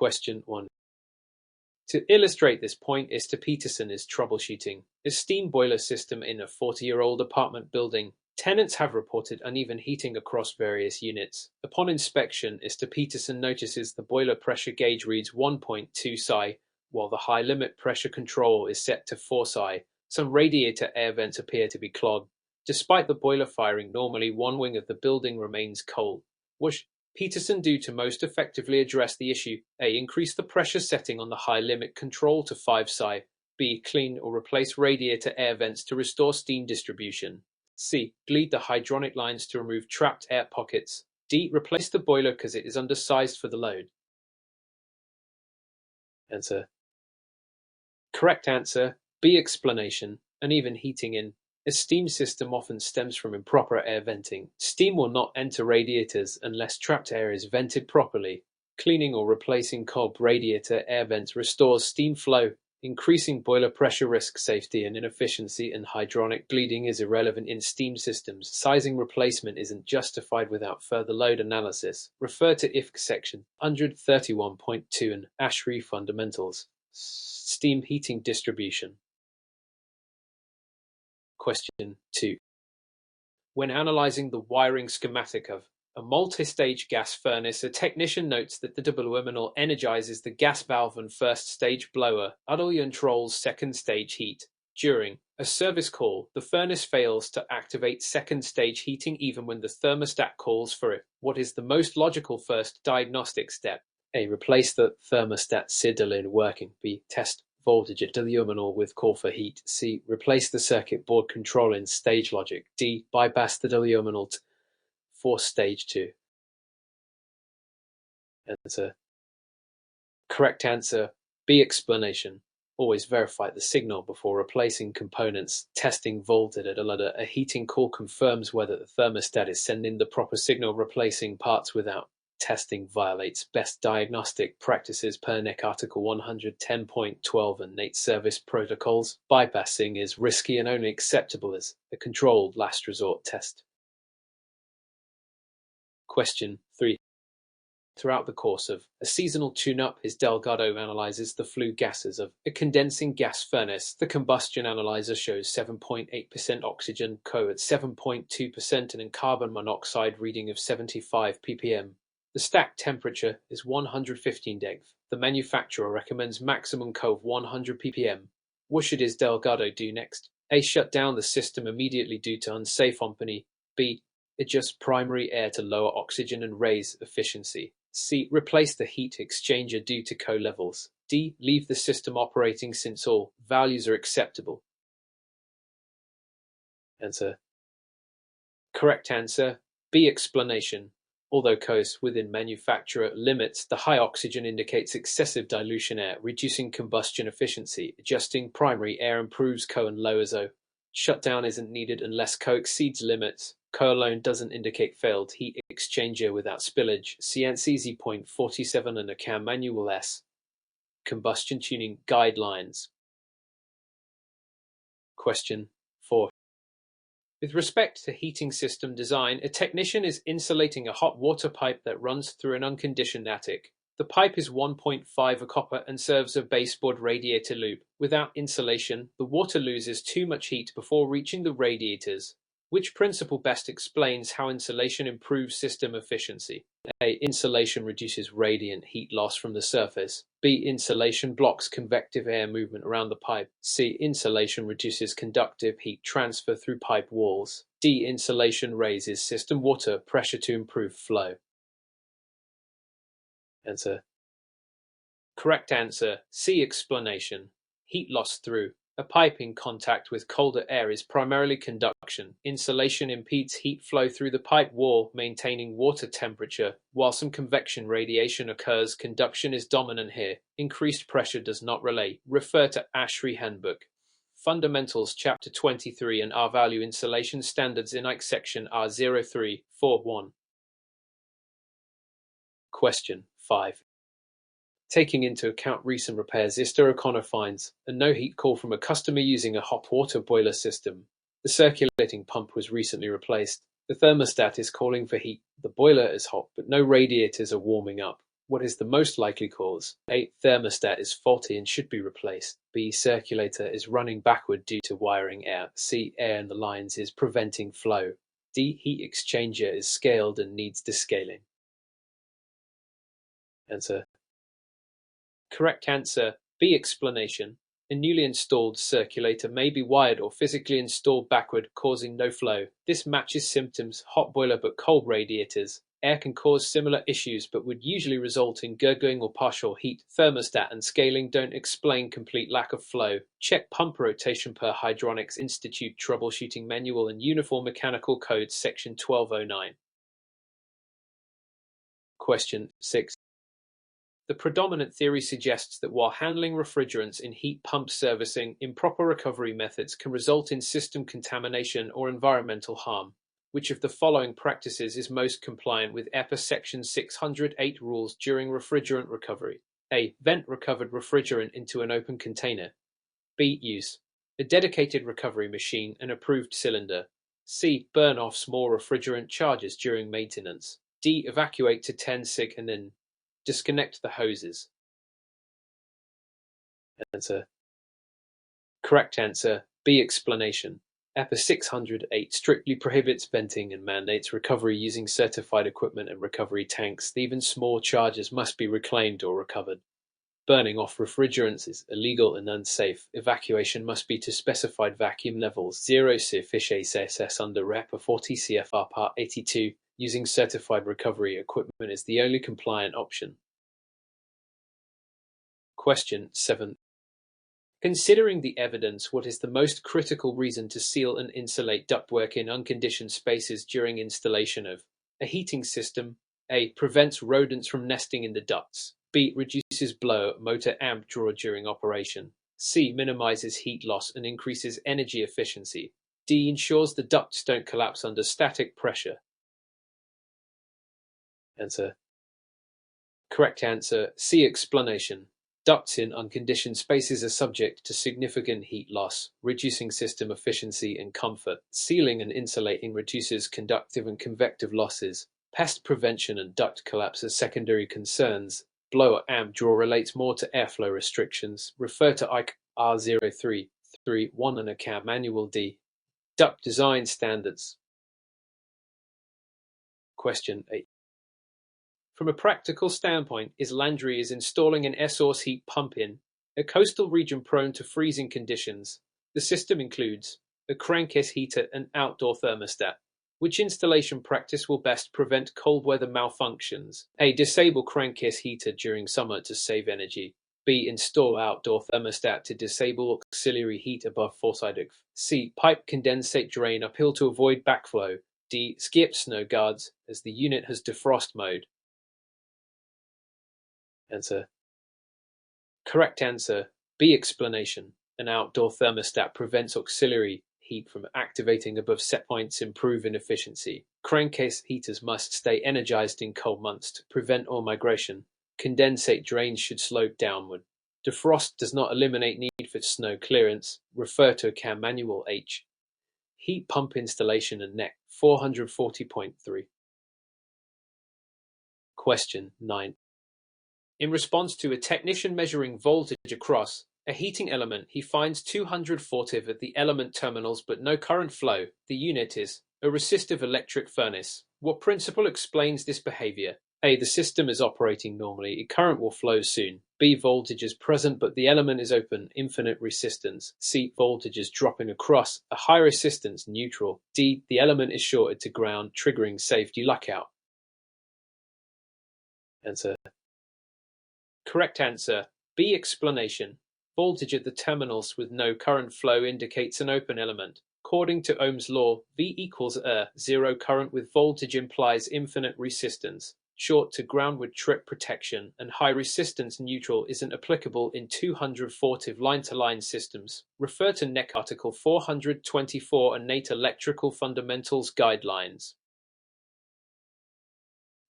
Question 1. To illustrate this point, Mr. Peterson is troubleshooting a steam boiler system in a 40-year-old apartment building. Tenants have reported uneven heating across various units. Upon inspection, Mr. Peterson notices the boiler pressure gauge reads 1.2 psi, while the high limit pressure control is set to 4 psi. Some radiator air vents appear to be clogged. Despite the boiler firing normally, one wing of the building remains cold. What should Peterson do to most effectively address the issue? A. Increase the pressure setting on the high limit control to 5 psi. B. Clean or replace radiator air vents to restore steam distribution. C. Bleed the hydronic lines to remove trapped air pockets. D. Replace the boiler because it is undersized for the load. Answer. Correct answer. B. Explanation. Uneven heating in a steam system often stems from improper air venting. Steam will not enter radiators unless trapped air is vented properly. Cleaning or replacing cold radiator air vents restores steam flow. Increasing boiler pressure risks safety and inefficiency, and hydronic bleeding is irrelevant in steam systems. Sizing replacement isn't justified without further load analysis. Refer to IFC section 131.2 and ASHRAE fundamentals. Steam heating distribution. Question 2. When analyzing the wiring schematic of a multi-stage gas furnace, a technician notes that the terminal energizes the gas valve and first stage blower, controls second stage heat. During a service call, the furnace fails to activate second stage heating even when the thermostat calls for it. What is the most logical first diagnostic step? A. Replace the thermostat signal working. B. Test voltage at terminal with call for heat. C. Replace the circuit board control in stage logic. D. Bypass the terminal for stage 2. Answer. Correct answer. B. Explanation. Always verify the signal before replacing components. Testing voltage at a heating call confirms whether the thermostat is sending the proper signal. Replacing parts without testing violates best diagnostic practices per NEC Article 110.12 and NATE service protocols. Bypassing is risky and only acceptable as a controlled last resort test. Question 3. Throughout the course of a seasonal tune-up, his Delgado analyzes the flue gases of a condensing gas furnace. The combustion analyzer shows 7.8% oxygen, CO at 7.2% and in carbon monoxide reading of 75 ppm. The stack temperature is 115 deg. The manufacturer recommends maximum CO of 100 ppm. What should his Delgado do next? A. Shut down the system immediately due to unsafe company. B. Adjust primary air to lower oxygen and raise efficiency. C. Replace the heat exchanger due to CO levels. D. Leave the system operating since all values are acceptable. Answer. Correct answer. B. Explanation. Although COs within manufacturer limits, the high oxygen indicates excessive dilution air, reducing combustion efficiency. Adjusting primary air improves CO and lowers O. Shutdown isn't needed unless CO exceeds limits. CO alone doesn't indicate failed heat exchanger without spillage. CNCZ point 47 and a CAM Manual S. Combustion tuning guidelines. Question 4. With respect to heating system design, a technician is insulating a hot water pipe that runs through an unconditioned attic. The pipe is 1.5 copper and serves a baseboard radiator loop. Without insulation, the water loses too much heat before reaching the radiators. Which principle best explains how insulation improves system efficiency? A. Insulation reduces radiant heat loss from the surface. B. Insulation blocks convective air movement around the pipe. C. Insulation reduces conductive heat transfer through pipe walls. D. Insulation raises system water pressure to improve flow. Answer. Correct answer. C. Explanation. Heat loss through a pipe in contact with colder air is primarily conduction. Insulation impedes heat flow through the pipe wall, maintaining water temperature. While some convection radiation occurs, conduction is dominant here. Increased pressure does not relate. Refer to ASHRAE Handbook. Fundamentals Chapter 23 and R-Value Insulation Standards in IC Section R0341. Question 5. Taking into account recent repairs, HRConquer finds a no-heat call from a customer using a hot water boiler system. The circulating pump was recently replaced. The thermostat is calling for heat. The boiler is hot, but no radiators are warming up. What is the most likely cause? A. Thermostat is faulty and should be replaced. B. Circulator is running backward due to wiring error. C. Air in the lines is preventing flow. D. Heat exchanger is scaled and needs descaling. Answer. Correct answer. B. Explanation. A newly installed circulator may be wired or physically installed backward, causing no flow. This matches symptoms: hot boiler but cold radiators. Air can cause similar issues but would usually result in gurgling or partial heat. Thermostat and scaling don't explain complete lack of flow. Check pump rotation per Hydronics Institute Troubleshooting Manual and Uniform Mechanical Codes Section 1209. Question 6. The predominant theory suggests that while handling refrigerants in heat pump servicing, improper recovery methods can result in system contamination or environmental harm. Which of the following practices is most compliant with EPA Section 608 rules during refrigerant recovery? A. Vent recovered refrigerant into an open container. B. Use a dedicated recovery machine and approved cylinder. C. Burn off small refrigerant charges during maintenance. D. Evacuate to 10 sig and then disconnect the hoses. Answer. Correct answer. B. Explanation. EPA 608 strictly prohibits venting and mandates recovery using certified equipment and recovery tanks. Even small charges must be reclaimed or recovered. Burning off refrigerants is illegal and unsafe. Evacuation must be to specified vacuum levels. 0 CFISH under REPA 40 CFR Part 82. Using certified recovery equipment is the only compliant option. Question 7. Considering the evidence, what is the most critical reason to seal and insulate ductwork in unconditioned spaces during installation of a heating system? A. Prevents rodents from nesting in the ducts. B. Reduces blow motor amp draw during operation. C. Minimizes heat loss and increases energy efficiency. D. Ensures the ducts don't collapse under static pressure. Answer. Correct answer. C. Explanation. Ducts in unconditioned spaces are subject to significant heat loss, reducing system efficiency and comfort. Sealing and insulating reduces conductive and convective losses. Pest prevention and duct collapse are secondary concerns. Blower amp draw relates more to airflow restrictions. Refer to IC R0331 and a CAM Manual D. Duct design standards. Question 8. From a practical standpoint, is Landry installing an air-source heat pump in a coastal region prone to freezing conditions. The system includes a crankcase heater and outdoor thermostat. Which installation practice will best prevent cold weather malfunctions? A. Disable crankcase heater during summer to save energy. B. Install outdoor thermostat to disable auxiliary heat above foresight. C. Pipe condensate drain uphill to avoid backflow. D. Skip snow guards as the unit has defrost mode. Answer. Correct answer. B. Explanation. An outdoor thermostat prevents auxiliary heat from activating above set points, improving efficiency. Crankcase heaters must stay energized in cold months to prevent oil migration. Condensate drains should slope downward. Defrost does not eliminate need for snow clearance. Refer to a CAM Manual H. Heat pump installation and NEC 440.3. Question 9. In response to a technician measuring voltage across a heating element, he finds 240 at the element terminals but no current flow. The unit is a resistive electric furnace. What principle explains this behavior? A. The system is operating normally. A current will flow soon. B. Voltage is present but the element is open. Infinite resistance. C. Voltage is dropping across a high resistance neutral. D. The element is shorted to ground, triggering safety lockout. Answer. Correct answer. B. Explanation. Voltage at the terminals with no current flow indicates an open element. According to Ohm's law, V equals R. Zero current with voltage implies infinite resistance. Short to ground with trip protection, and high resistance neutral isn't applicable in 240 line-to-line systems. Refer to NEC Article 424 and NATE Electrical Fundamentals Guidelines.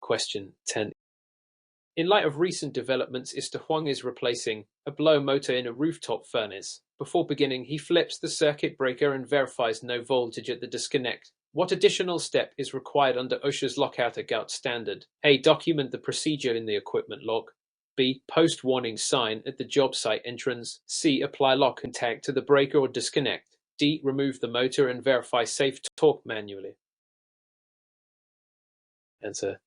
Question 10. In light of recent developments, Mr. Huang is replacing a blow motor in a rooftop furnace. Before beginning, he flips the circuit breaker and verifies no voltage at the disconnect. What additional step is required under OSHA's lockout-out standard? A. Document the procedure in the equipment log. B. Post warning sign at the job site entrance. C. Apply lock and tag to the breaker or disconnect. D. Remove the motor and verify safe torque manually. Answer.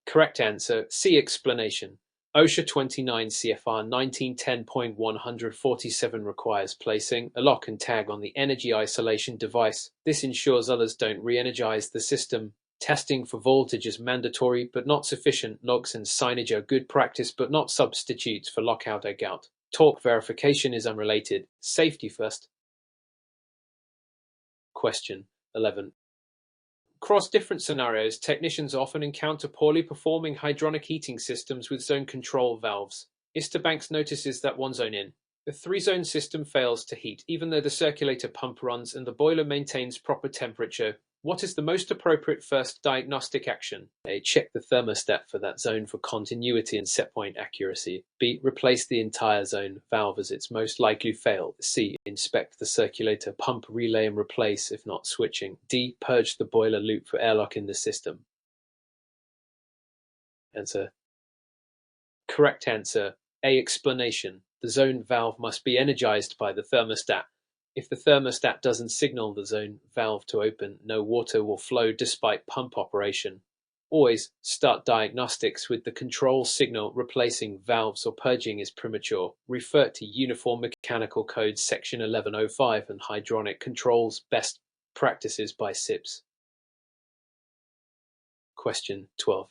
Correct answer. C. Explanation. OSHA 29 CFR 1910.147 requires placing a lock and tag on the energy isolation device. This ensures others don't re-energize the system. Testing for voltage is mandatory but not sufficient. Logs and signage are good practice but not substitutes for lockout-out. Torque verification is unrelated. Safety first. Question 11. Across different scenarios, technicians often encounter poorly performing hydronic heating systems with zone control valves. Banks notices that one zone in, the three-zone system fails to heat even though the circulator pump runs and the boiler maintains proper temperature. What is the most appropriate first diagnostic action? A. Check the thermostat for that zone for continuity and setpoint accuracy. B. Replace the entire zone valve as it's most likely failed. C. Inspect the circulator pump relay and replace if not switching. D. Purge the boiler loop for airlock in the system. Answer. Correct answer. A. Explanation. The zone valve must be energized by the thermostat. If the thermostat doesn't signal the zone valve to open, no water will flow despite pump operation. Always start diagnostics with the control signal. Replacing valves or purging is premature. Refer to Uniform Mechanical Code Section 1105 and Hydronic Controls Best Practices by SIPS. Question 12.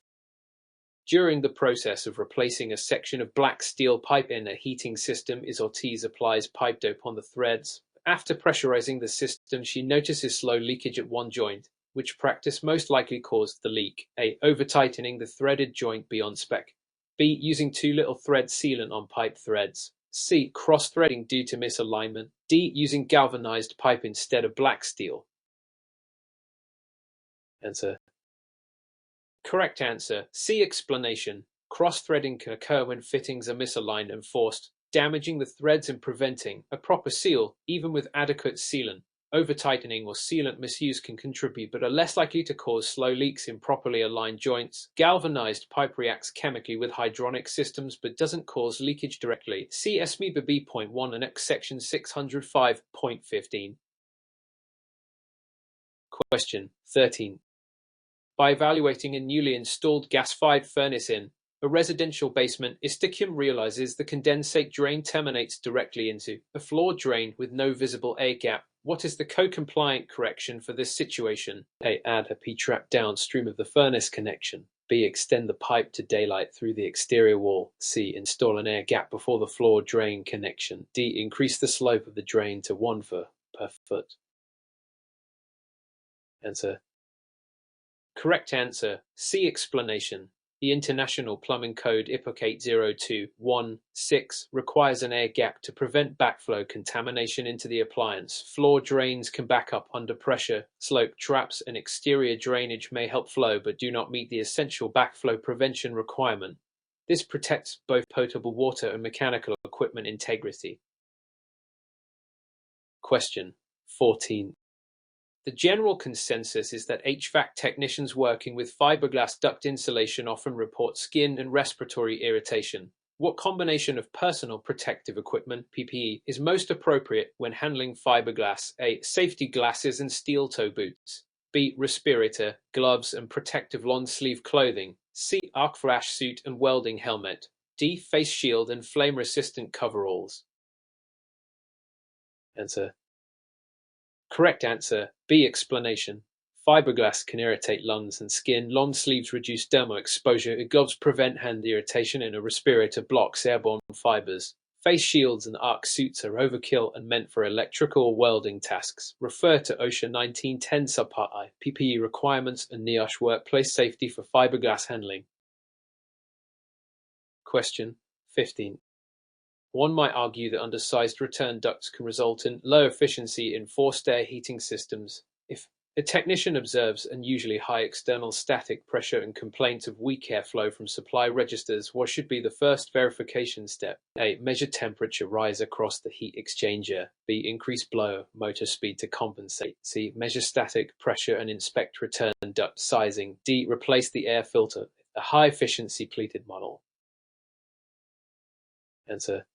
During the process of replacing a section of black steel pipe in a heating system, Ortiz applies pipe dope on the threads. After pressurizing the system, she notices slow leakage at one joint. Which practice most likely caused the leak? A. Over-tightening the threaded joint beyond spec. B. Using too little thread sealant on pipe threads. C. Cross-threading due to misalignment. D. Using galvanized pipe instead of black steel. Answer. Correct answer. C. Explanation. Cross-threading can occur when fittings are misaligned and forced, damaging the threads and preventing a proper seal, even with adequate sealant. Over-tightening or sealant misuse can contribute but are less likely to cause slow leaks in properly aligned joints. Galvanized pipe reacts chemically with hydronic systems but doesn't cause leakage directly. See SMEBA B.1 and X section 605.15. Question 13. By evaluating a newly installed gas-fired furnace in a residential basement, Istikium realizes the condensate drain terminates directly into a floor drain with no visible air gap. What is the co-compliant correction for this situation? A. Add a P-trap downstream of the furnace connection. B. Extend the pipe to daylight through the exterior wall. C. Install an air gap before the floor drain connection. D. Increase the slope of the drain to 1 foot per foot. Answer. Correct answer. C. Explanation. The International Plumbing Code IPOC 802.1.6 requires an air gap to prevent backflow contamination into the appliance. Floor drains can back up under pressure. Slope traps and exterior drainage may help flow but do not meet the essential backflow prevention requirement. This protects both potable water and mechanical equipment integrity. Question 14. The general consensus is that HVAC technicians working with fiberglass duct insulation often report skin and respiratory irritation. What combination of personal protective equipment (PPE) is most appropriate when handling fiberglass? A. Safety glasses and steel toe boots. B. Respirator, gloves and protective long-sleeve clothing. C. Arc flash suit and welding helmet. D. Face shield and flame-resistant coveralls. Answer. Correct answer. B. Explanation. Fiberglass can irritate lungs and skin. Long sleeves reduce dermal exposure. Gloves prevent hand irritation, and a respirator blocks airborne fibers. Face shields and arc suits are overkill and meant for electrical or welding tasks. Refer to OSHA 1910 Subpart I, PPE requirements and NIOSH workplace safety for fiberglass handling. Question 15. One might argue that undersized return ducts can result in low efficiency in forced air heating systems. If A technician observes unusually high external static pressure and complaints of weak airflow from supply registers. What should be the first verification step? A. Measure temperature rise across the heat exchanger. B. Increase blower motor speed to compensate. C. Measure static pressure and inspect return duct sizing. D. Replace the air filter. A high-efficiency pleated model. Answer.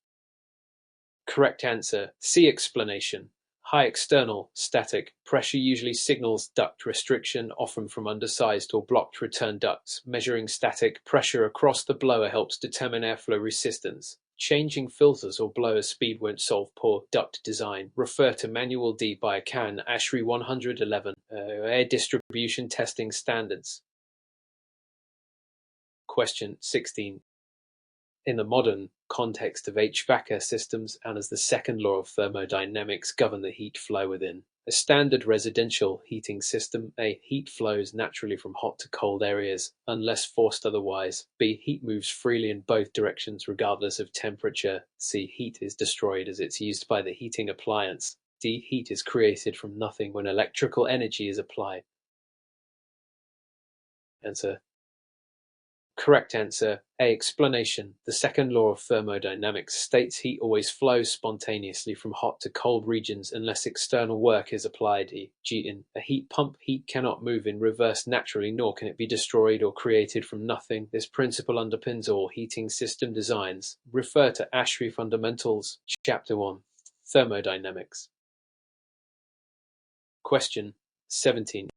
Correct answer. C. Explanation. High external static pressure usually signals duct restriction, often from undersized or blocked return ducts. Measuring static pressure across the blower helps determine airflow resistance. Changing filters or blower speed won't solve poor duct design. Refer to Manual D by CAN ASHRAE 111, Air Distribution Testing Standards. Question 16. In the modern context of HVACR systems and as the second law of thermodynamics govern the heat flow within a standard residential heating system, A. Heat flows naturally from hot to cold areas unless forced otherwise. B. Heat moves freely in both directions regardless of temperature. C. Heat is destroyed as it's used by the heating appliance. D. Heat is created from nothing when electrical energy is applied. Answer. Correct answer. A. Explanation. The second law of thermodynamics states heat always flows spontaneously from hot to cold regions unless external work is applied. In a heat pump, heat cannot move in reverse naturally, nor can it be destroyed or created from nothing. This principle underpins all heating system designs. Refer to ASHRAE Fundamentals, Chapter 1, Thermodynamics. Question 17.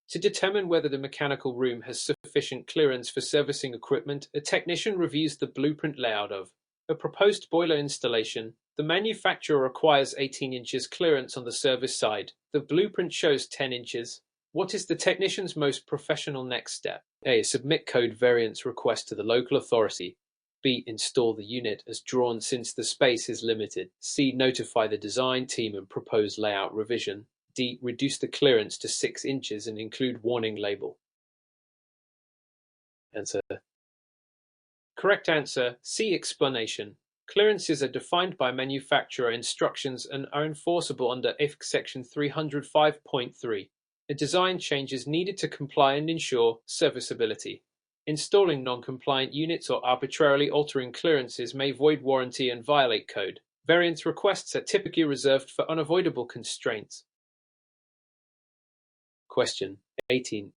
To determine whether the mechanical room has sufficient clearance for servicing equipment, a technician reviews the blueprint layout of a proposed boiler installation. The manufacturer requires 18 inches clearance on the service side. The blueprint shows 10 inches. What is the technician's most professional next step? A. Submit code variance request to the local authority. B. Install the unit as drawn since the space is limited. C. Notify the design team and propose layout revision. D. Reduce the clearance to 6 inches and include warning label. Answer. Correct answer. C. Explanation. Clearances are defined by manufacturer instructions and are enforceable under IFC Section 305.3. A design change is needed to comply and ensure serviceability. Installing non-compliant units or arbitrarily altering clearances may void warranty and violate code. Variance requests are typically reserved for unavoidable constraints. Question 18.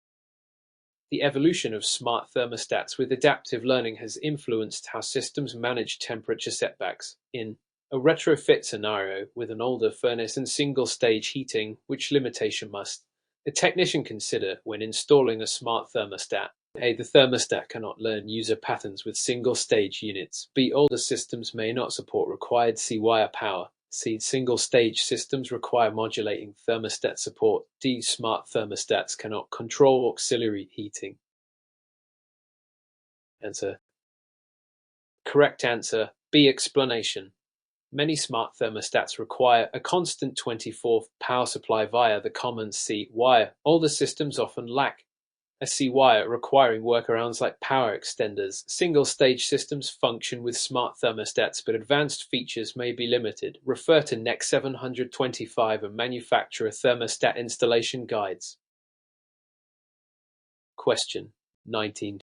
The evolution of smart thermostats with adaptive learning has influenced how systems manage temperature setbacks. In a retrofit scenario with an older furnace and single-stage heating, which limitation must a technician consider when installing a smart thermostat? A. The thermostat cannot learn user patterns with single-stage units. B. Older systems may not support required C-wire power. C. Single-stage systems require modulating thermostat support. D. Smart thermostats cannot control auxiliary heating. Answer. Correct answer. B. Explanation. Many smart thermostats require a constant 24 power supply via the common C-wire. Older systems often lack a C-wire, requiring workarounds like power extenders. Single-stage systems function with smart thermostats, but advanced features may be limited. Refer to NEC 725 and manufacturer thermostat installation guides. Question 19.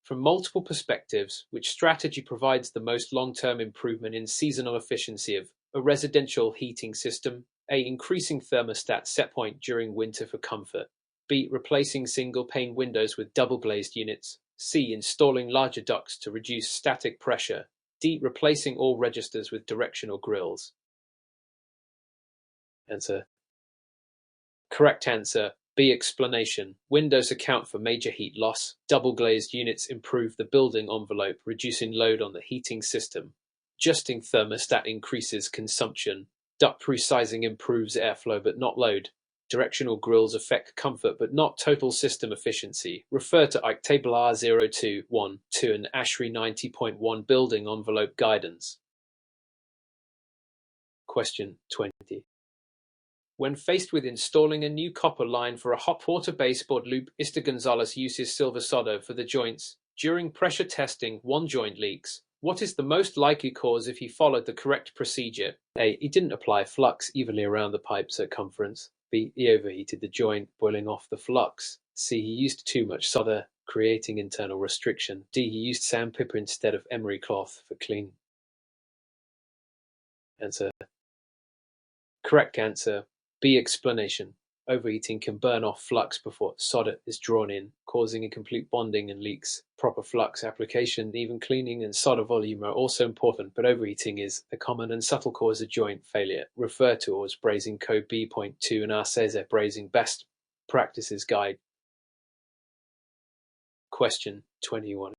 From multiple perspectives, which strategy provides the most long-term improvement in seasonal efficiency of a residential heating system? A. Increasing thermostat set point during winter for comfort. B. Replacing single-pane windows with double-glazed units. C. Installing larger ducts to reduce static pressure. D. Replacing all registers with directional grills. Answer. Correct answer. B. Explanation. Windows account for major heat loss. Double-glazed units improve the building envelope, reducing load on the heating system. Adjusting thermostat increases consumption. Duct resizing improves airflow but not load. Directional grills affect comfort but not total system efficiency. Refer to IC Table R02.1.2 and ASHRAE 90.1 Building Envelope Guidance. Question 20. When faced with installing a new copper line for a hot water baseboard loop, Mr. Gonzalez uses silver solder for the joints. During pressure testing, one joint leaks. What is the most likely cause if he followed the correct procedure? A. He didn't apply flux evenly around the pipe circumference. B. He overheated the joint, boiling off the flux. C. He used too much solder, creating internal restriction. D. He used sandpaper instead of emery cloth for cleaning. Answer. Correct answer. B. Explanation. Overheating can burn off flux before solder is drawn in, causing incomplete bonding and leaks. Proper flux application, even cleaning and solder volume are also important, but overheating is a common and subtle cause of joint failure. Refer to as Brazing Code B.2 and our CHT Brazing Best Practices Guide. Question 21.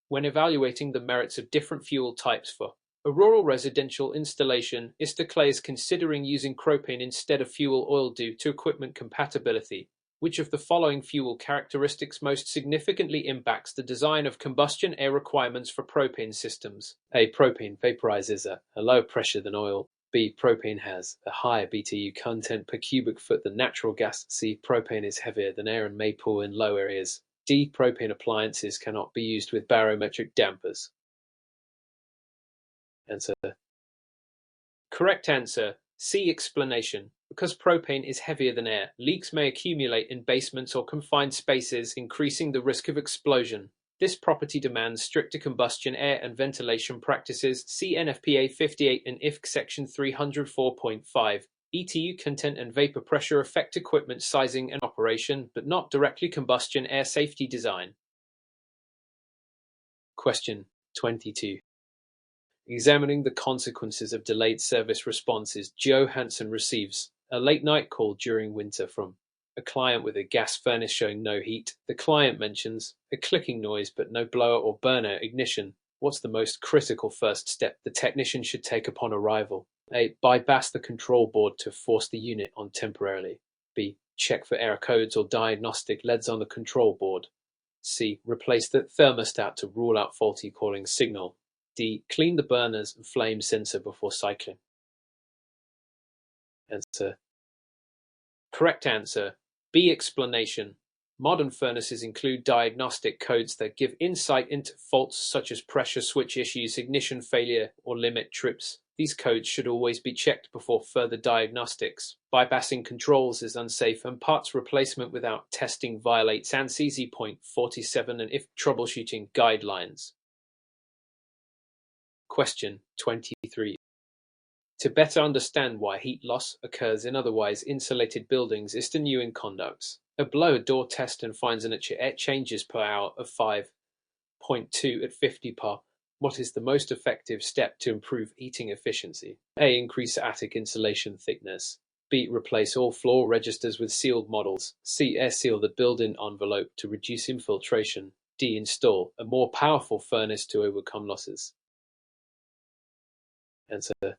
When evaluating the merits of different fuel types for a rural residential installation, Istakle is considering using propane instead of fuel oil due to equipment compatibility. Which of the following fuel characteristics most significantly impacts the design of combustion air requirements for propane systems? A. Propane vaporizes at a lower pressure than oil. B. Propane has a higher BTU content per cubic foot than natural gas. C. Propane is heavier than air and may pool in low areas. D. Propane appliances cannot be used with barometric dampers. Answer. Correct answer. C. Explanation. Because propane is heavier than air, leaks may accumulate in basements or confined spaces, increasing the risk of explosion. This property demands stricter combustion air and ventilation practices. See NFPA 58 and IFC section 304.5. ETU content and vapor pressure affect equipment sizing and operation, but not directly combustion air safety design. Question 22. Examining the consequences of delayed service responses, Joe Hansen receives a late-night call during winter from a client with a gas furnace showing no heat. The client mentions a clicking noise but no blower or burner ignition. What's the most critical first step the technician should take upon arrival? A. Bypass the control board to force the unit on temporarily. B. Check for error codes or diagnostic LEDs on the control board. C. Replace the thermostat to rule out faulty calling signal. D. Clean the burners and flame sensor before cycling. Answer. Correct answer. B. Explanation. Modern furnaces include diagnostic codes that give insight into faults such as pressure switch issues, ignition failure, or limit trips. These codes should always be checked before further diagnostics. Bypassing controls is unsafe, and parts replacement without testing violates ANSI .47 and IF troubleshooting guidelines. Question 23. To better understand why heat loss occurs in otherwise insulated buildings, Eastern Ewing conducts a blower-door test and finds an air changes per hour of 5.2 at 50 par. What is the most effective step to improve heating efficiency? A. Increase attic insulation thickness. B. Replace all floor registers with sealed models. C. Air seal the built-in envelope to reduce infiltration. D. Install a more powerful furnace to overcome losses. Answer.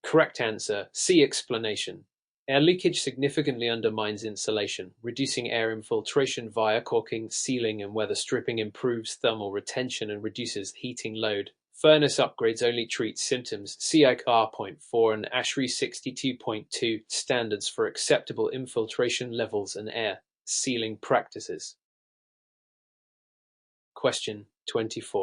Correct answer. C. Explanation. Air leakage significantly undermines insulation. Reducing air infiltration via caulking, sealing, and weather stripping improves thermal retention and reduces heating load. Furnace upgrades only treat symptoms. See HVACR.4 and ASHRAE 62.2 standards for acceptable infiltration levels and air sealing practices. Question 24.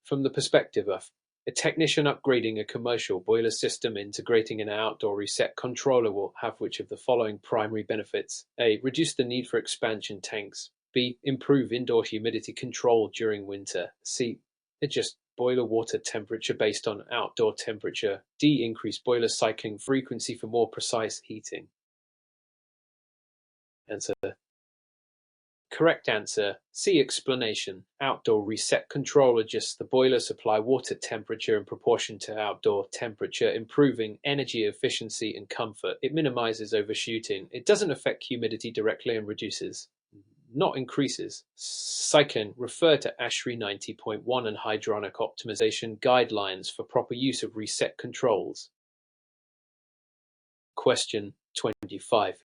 From the perspective of a technician upgrading a commercial boiler system, integrating an outdoor reset controller will have which of the following primary benefits? A. Reduce the need for expansion tanks. B. Improve indoor humidity control during winter. C. Adjust boiler water temperature based on outdoor temperature. D. Increase boiler cycling frequency for more precise heating. Answer. Correct answer. C. Explanation. Outdoor reset control adjusts the boiler supply water temperature in proportion to outdoor temperature, improving energy efficiency and comfort. It minimizes overshooting. It doesn't affect humidity directly and reduces, not increases, cycling. Refer to ASHRAE 90.1 and hydronic optimization guidelines for proper use of reset controls. Question 25.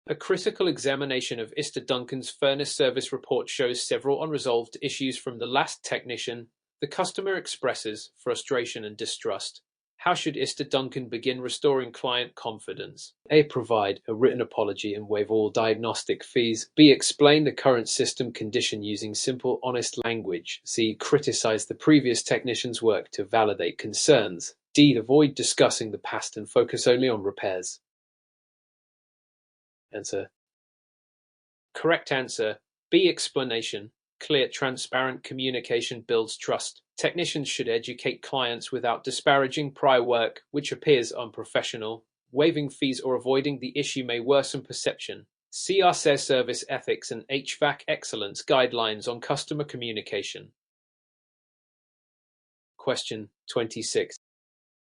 A critical examination of Mr. Duncan's furnace service report shows several unresolved issues from the last technician. The customer expresses frustration and distrust. How should Mr. Duncan begin restoring client confidence? A. Provide a written apology and waive all diagnostic fees. B. Explain the current system condition using simple, honest language. C. Criticize the previous technician's work to validate concerns. D. Avoid discussing the past and focus only on repairs. Answer. Correct answer. B. Explanation. Clear, transparent communication builds trust. Technicians should educate clients without disparaging prior work, which appears unprofessional. Waiving fees or avoiding the issue may worsen perception. CHT Service Ethics and HVAC Excellence Guidelines on Customer Communication. Question 26.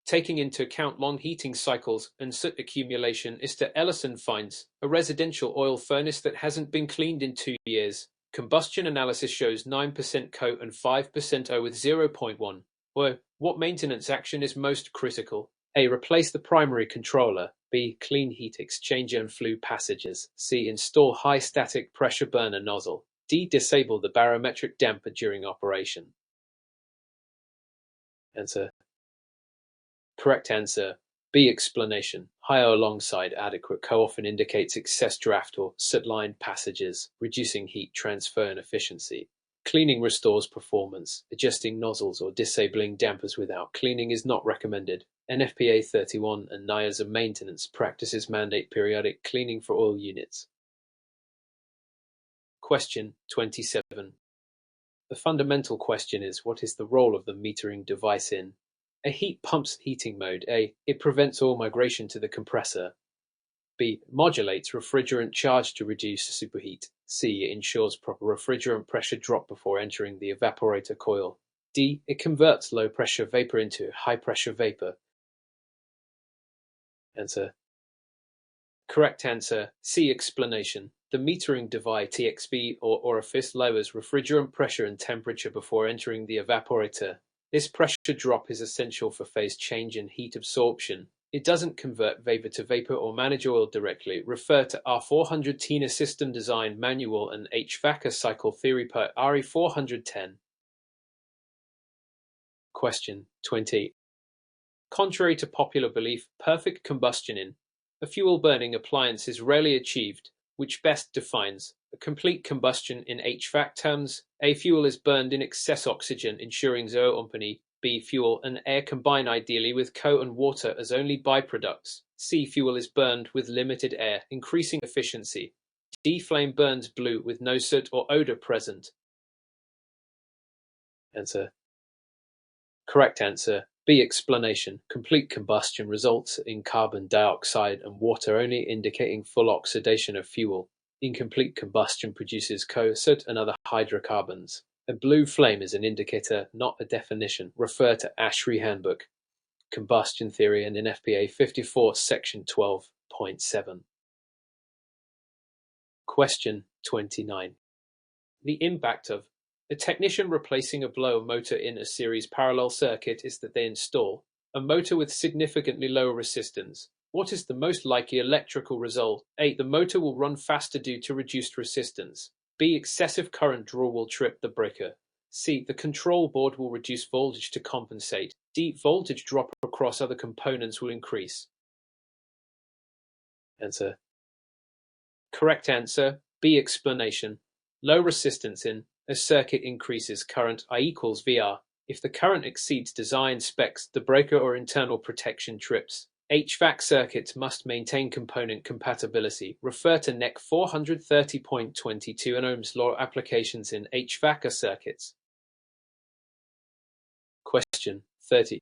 Taking into account long heating cycles and soot accumulation, Mr. Ellison finds a residential oil furnace that hasn't been cleaned in 2 years. Combustion analysis shows 9% CO and 5% O with 0.1. Well, what maintenance action is most critical? A. Replace the primary controller. B. Clean heat exchanger and flue passages. C. Install high static pressure burner nozzle. D. Disable the barometric damper during operation. Answer. Correct answer. B. Explanation. Higher alongside adequate CO often indicates excess draft or soot-lined passages, reducing heat transfer and efficiency. Cleaning restores performance. Adjusting nozzles or disabling dampers without cleaning is not recommended. NFPA 31 and NIASA maintenance practices mandate periodic cleaning for oil units. Question 27. The fundamental question is, what is the role of the metering device in a heat pump's heating mode? A. It prevents oil migration to the compressor. B. Modulates refrigerant charge to reduce superheat. C. It ensures proper refrigerant pressure drop before entering the evaporator coil. D. It converts low-pressure vapor into high-pressure vapor. Answer. Correct answer. C. Explanation. The metering device TXV or orifice lowers refrigerant pressure and temperature before entering the evaporator. This pressure drop is essential for phase change and heat absorption. It doesn't convert vapor to vapor or manage oil directly. Refer to R400 TINA System Design Manual and HVACR Cycle Theory per RE 410. Question 20. Contrary to popular belief, perfect combustion in a fuel-burning appliance is rarely achieved, which best defines a complete combustion in HVAC terms. A. Fuel is burned in excess oxygen, ensuring zero ompany. B. Fuel and air combine ideally with CO and water as only byproducts. C. Fuel is burned with limited air, increasing efficiency. D. Flame burns blue with no soot or odor present. Answer. Correct answer. B. Explanation. Complete combustion results in carbon dioxide and water only, indicating full oxidation of fuel. Incomplete combustion produces CO, soot, and other hydrocarbons. A blue flame is an indicator, not a definition. Refer to ASHRAE Handbook, Combustion Theory, and NFPA 54, Section 12.7. Question 29. The impact of a technician replacing a blower motor in a series parallel circuit is that they install a motor with significantly lower resistance. What is the most likely electrical result? A. The motor will run faster due to reduced resistance. B. Excessive current draw will trip the breaker. C. The control board will reduce voltage to compensate. D. Voltage drop across other components will increase. Answer. Correct answer. B. Explanation. Low resistance in a circuit increases current I equals VR. If the current exceeds design specs, the breaker or internal protection trips. HVAC circuits must maintain component compatibility. Refer to NEC 430.22 and Ohm's law applications in HVACR circuits. Question 30.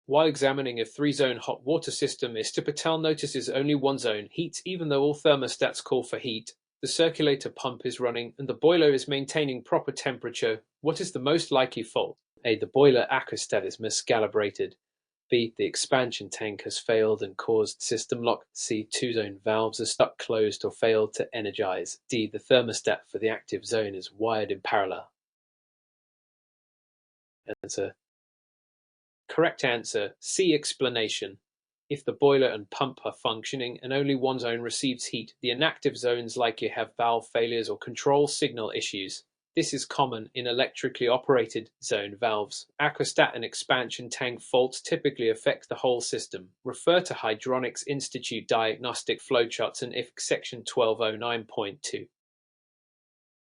While examining a 3-zone hot water system, Mr. Patel notices only one zone heats even though all thermostats call for heat. The circulator pump is running and the boiler is maintaining proper temperature. What is the most likely fault? A. The boiler aquastat is miscalibrated. B. The expansion tank has failed and caused system lock. C. 2-zone valves are stuck closed or failed to energize. D. The thermostat for the active zone is wired in parallel. Answer. Correct answer. C. Explanation. If the boiler and pump are functioning and only one zone receives heat, the inactive zones likely have valve failures or control signal issues. This is common in electrically operated zone valves. Aquastat and expansion tank faults typically affect the whole system. Refer to Hydronics Institute diagnostic flowcharts and IFC section 1209.2.